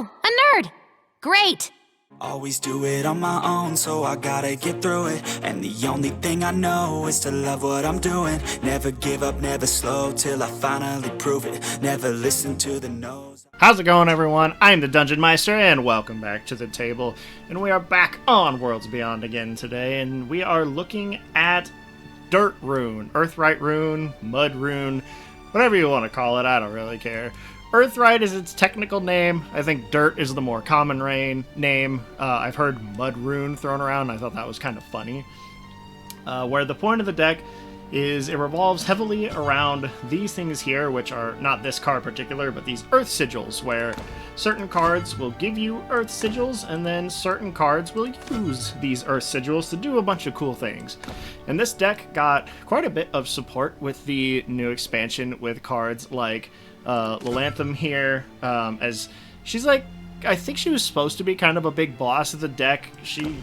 Oh, a nerd! Great! Always do it on my own, so I gotta get through it. And the only thing I know is to love what I'm doing. Never give up, never slow, till I finally prove it. Never listen to the no's. How's it going, everyone? I'm the Dungeon Meister, and welcome back to the table. And we are back on Worlds Beyond again today, and we are looking at Dirt Rune, Earthrite Rune, Mud Rune, whatever you want to call it, I don't really care. Earthrite is its technical name. I think Dirt is the more common name. I've heard Mud Rune thrown around, and I thought that was kind of funny. Where the point of the deck is it revolves heavily around these things here, which are not this card in particular, but these Earth Sigils, where certain cards will give you Earth Sigils, and then certain cards will use these Earth Sigils to do a bunch of cool things. And this deck got quite a bit of support with the new expansion with cards like Lilanthem here, as she's like, I think she was supposed to be kind of a big boss of the deck. She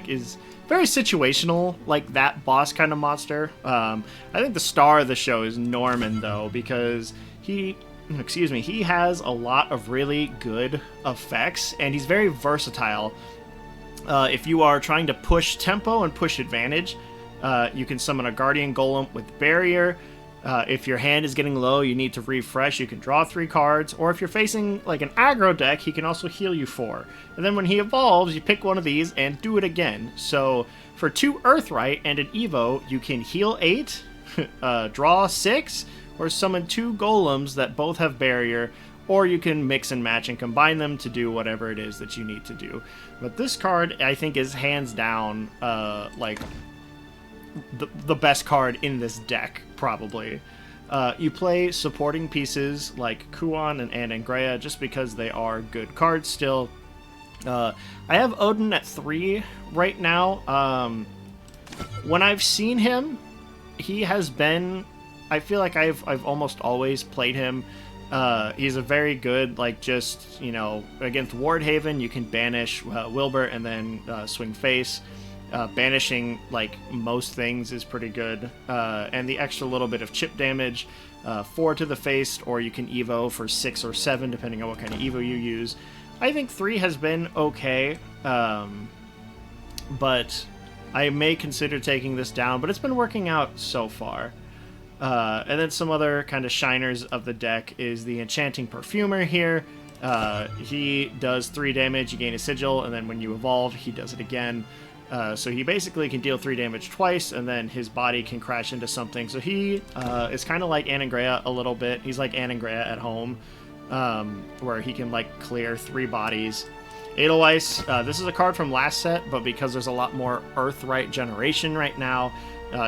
is very situational, like that boss kind of monster. I think the star of the show is Norman, though, because he has a lot of really good effects, and he's very versatile. If you are trying to push tempo and push advantage, you can summon a Guardian Golem with Barrier. If your hand is getting low, you need to refresh, you can draw 3 cards, or if you're facing like an aggro deck, he can also heal you 4. And then when he evolves, you pick one of these and do it again. So for 2 Earthrite and an Evo, you can heal 8, draw 6, or summon 2 Golems that both have Barrier, or you can mix and match and combine them to do whatever it is that you need to do. But this card, I think, is hands down the best card in this deck, probably. You play supporting pieces like Kuon and Anangrea just because they are good cards still. I have Odin at 3 right now. When I've seen him, he has been... I feel like I've almost always played him. He's a very good, against Wardhaven, you can banish Wilbur and then swing face. Banishing most things is pretty good, and the extra little bit of chip damage, 4 to the face, or you can Evo for 6 or 7 depending on what kind of Evo you use. I think 3 has been okay, but I may consider taking this down, but it's been working out so far. And then some other kind of shiners of the deck is the Enchanting Perfumer here. He does 3 damage, you gain a sigil, and then when you evolve, he does it again. So he basically can deal 3 damage twice, and then his body can crash into something. So he is kind of like Anangrea a little bit. He's like Anangrea at home, where he can clear 3 bodies. Edelweiss, this is a card from last set, but because there's a lot more Earthrite generation right now,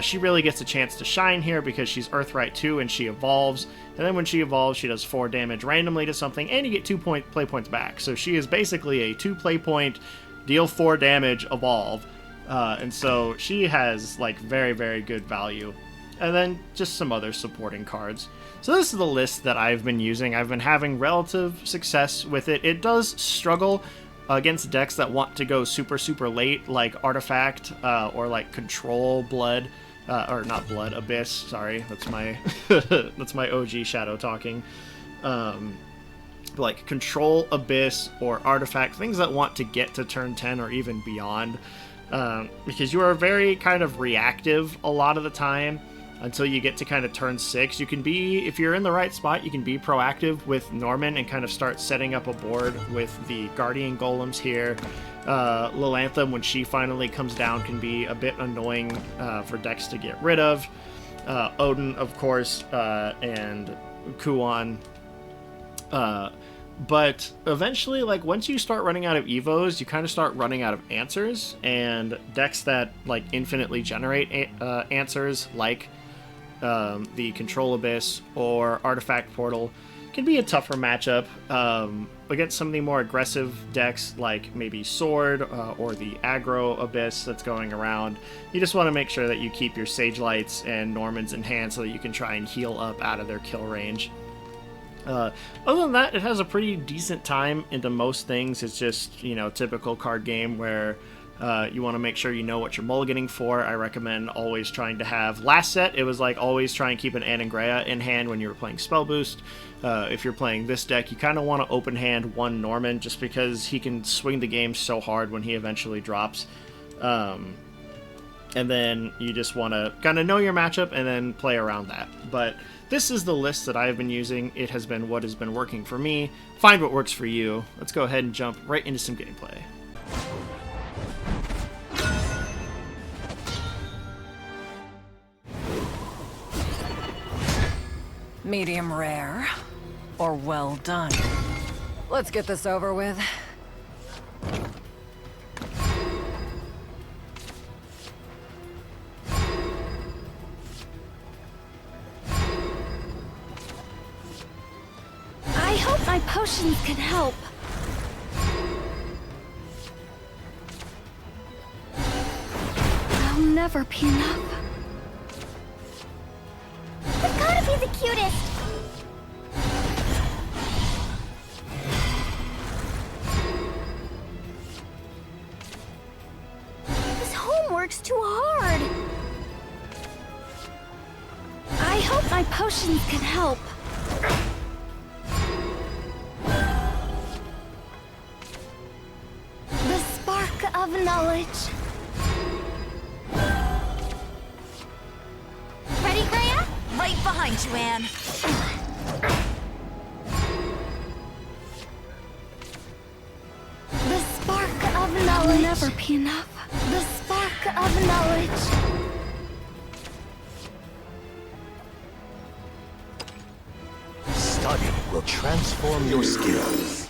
she really gets a chance to shine here because she's Earthrite 2 and she evolves. And then when she evolves, she does 4 damage randomly to something, and you get 2 play points back. So she is basically a 2 play point, deal 4 damage, evolve. And so she has very, very good value. And then just some other supporting cards. So this is the list that I've been using. I've been having relative success with it. It does struggle against decks that want to go super, super late, like Artifact, or Control Blood, or not Blood, Abyss, sorry, that's my that's my OG Shadow talking. Control, Abyss, or Artifact, things that want to get to turn 10 or even beyond, because you are very kind of reactive a lot of the time until you get to kind of turn 6. You can be, if you're in the right spot, you can be proactive with Norman and kind of start setting up a board with the Guardian Golems here. Lilanthem, when she finally comes down, can be a bit annoying for decks to get rid of. Odin, of course, and Kuon. But eventually, once you start running out of Evos, you kind of start running out of answers, and decks that, infinitely generate answers, the Control Abyss or Artifact Portal, can be a tougher matchup against some of the more aggressive decks, like maybe Sword or the Aggro Abyss that's going around. You just want to make sure that you keep your Sage Lights and Normans in hand so that you can try and heal up out of their kill range. Other than that, it has a pretty decent time into most things. It's just, typical card game where You want to make sure you know what you're mulliganing for. I recommend always trying to have... Last set, it was like always try and keep an Anangrea in hand when you were playing Spell Boost. If you're playing this deck, you kind of want to open hand one Norman, just because he can swing the game so hard when he eventually drops. And then you just want to kind of know your matchup and then play around that. But this is the list that I have been using. It has been what has been working for me. Find what works for you. Let's go ahead and jump right into some gameplay. Medium rare, or well done. Let's get this over with. I hope my potions can help. I'll never be enough. I've gotta be the cutest. This homework's too hard. I hope my potions can help. The spark of knowledge. Ready, Greya? Right behind you, Anne. The spark of knowledge. I'll never be enough. The spark of knowledge. Study will transform your skills.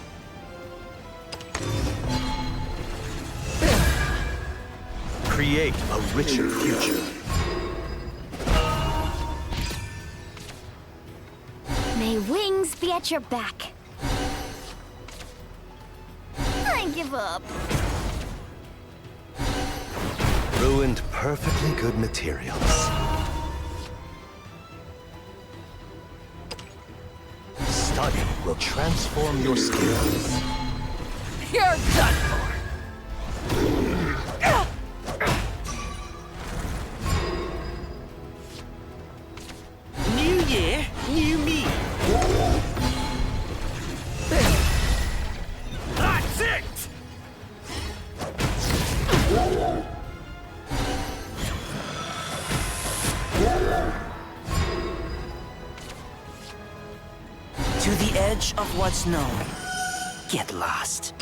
Create a richer future. May wings be at your back. I give up. Ruined perfectly good materials. Study will transform your skills. You're done for! New year, new me. That's it! To the edge of what's known. Get lost.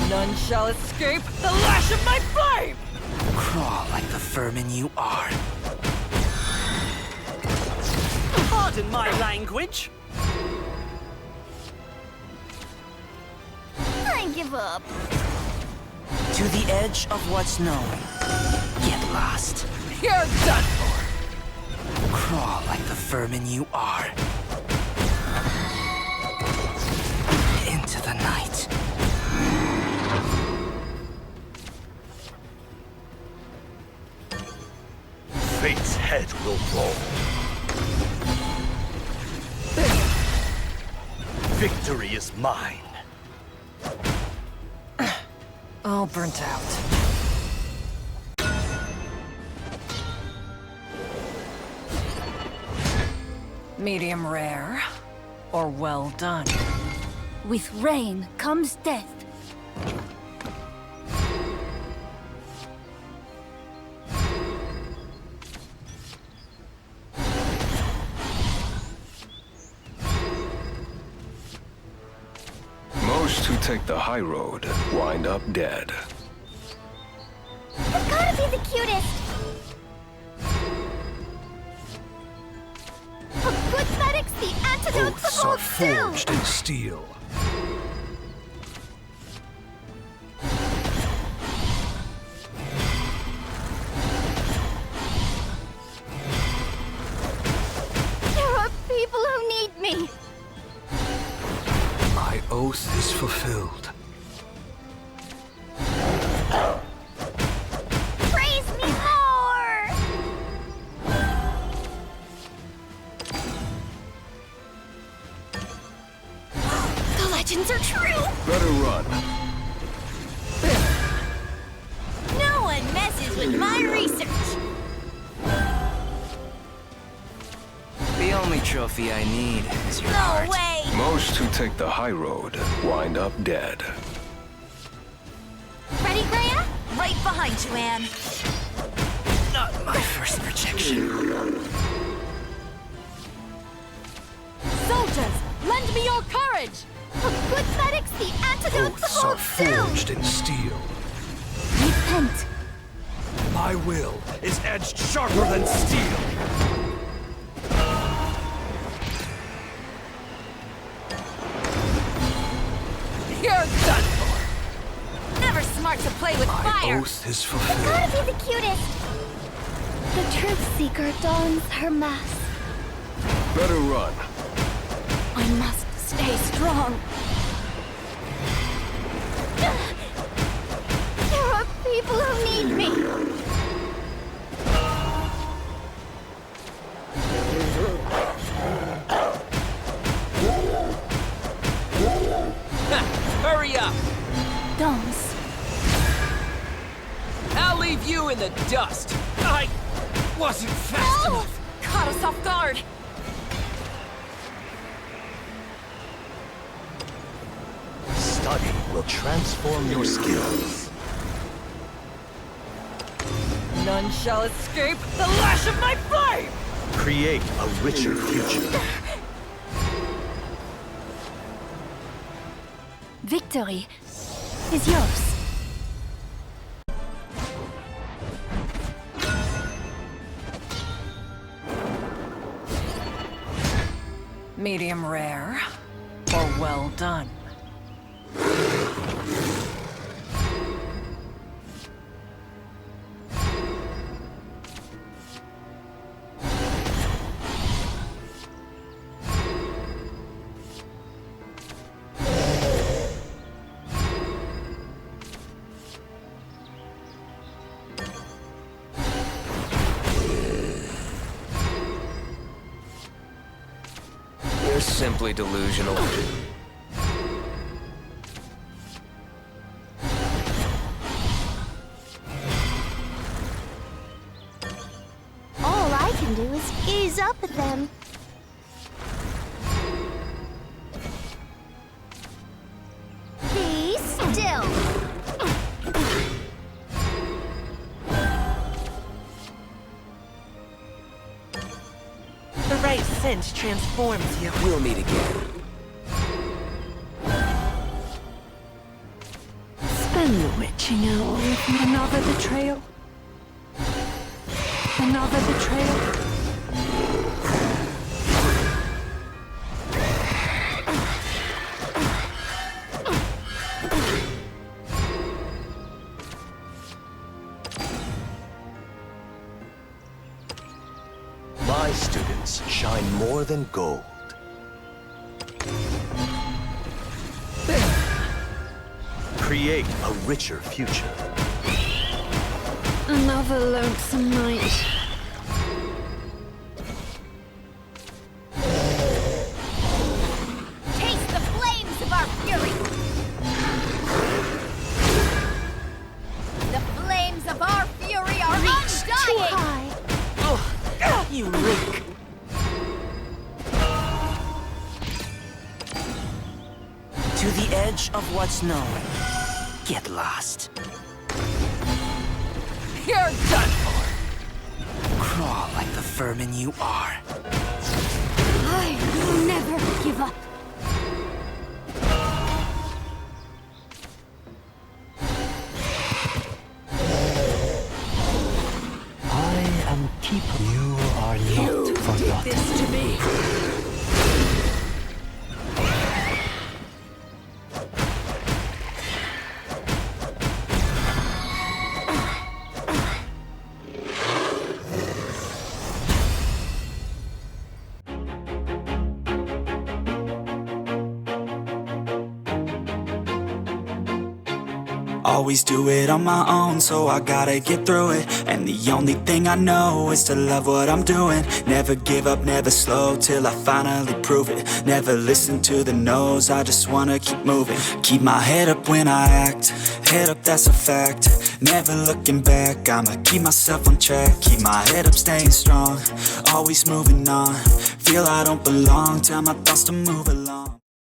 None shall escape the lash of my flame! Crawl like the vermin you are. Pardon my language. I give up. To the edge of what's known. Get lost. You're done for! Crawl like the vermin you are. Into the night. Fate's head will roll. Victory is mine. All burnt out. Medium rare, or well done. With rain comes death. Most who take the high road wind up dead. I've gotta be the cutest. A good medic's the antidote to Oaths are hold still. forged in steel. There are people who need me. My oath is fulfilled. Praise me more. The legends are true. Better run. with my research. The only trophy I need is your No heart. way! Most who take the high road wind up dead. Ready, Greya? Right behind you, Anne. Not my first rejection. Soldiers, lend me your courage! A good medic's the antidote to Oaths are hold doom! forged in steel. Repent. My will is edged sharper than steel. You're done for. Never smart to play with My fire. oath is I fulfilled. gotta be the cutest! The truth seeker dons her mask. Better run. I must stay strong. There are people who need me. Hurry up! Dons. I'll leave you in the dust. I wasn't fast enough. Caught us off guard. Study will transform your skills. None shall escape the lash of my flame! Create a richer future. Victory is yours. Medium rare or well done? You're simply delusional. All I can do is gaze up at them. Be still. The right sense transforms you. We'll meet again. Spend the witching hour with me. Another betrayal? Another betrayal? My students shine more than gold. Create a richer future. Another lonesome night. Taste the flames of our fury. The flames of our fury are Too undying. high. You reek. To the edge of what's known. Get lost. You're done for. Crawl like the vermin you are. I will never give up. I am keeper. You are not forgotten. This to me. Always do it on my own, so I gotta get through it. And the only thing I know is to love what I'm doing. Never give up, never slow, till I finally prove it. Never listen to the no's, I just wanna keep moving. Keep my head up when I act, head up, that's a fact. Never looking back, I'ma keep myself on track. Keep my head up, staying strong, always moving on. Feel I don't belong, tell my thoughts to move along.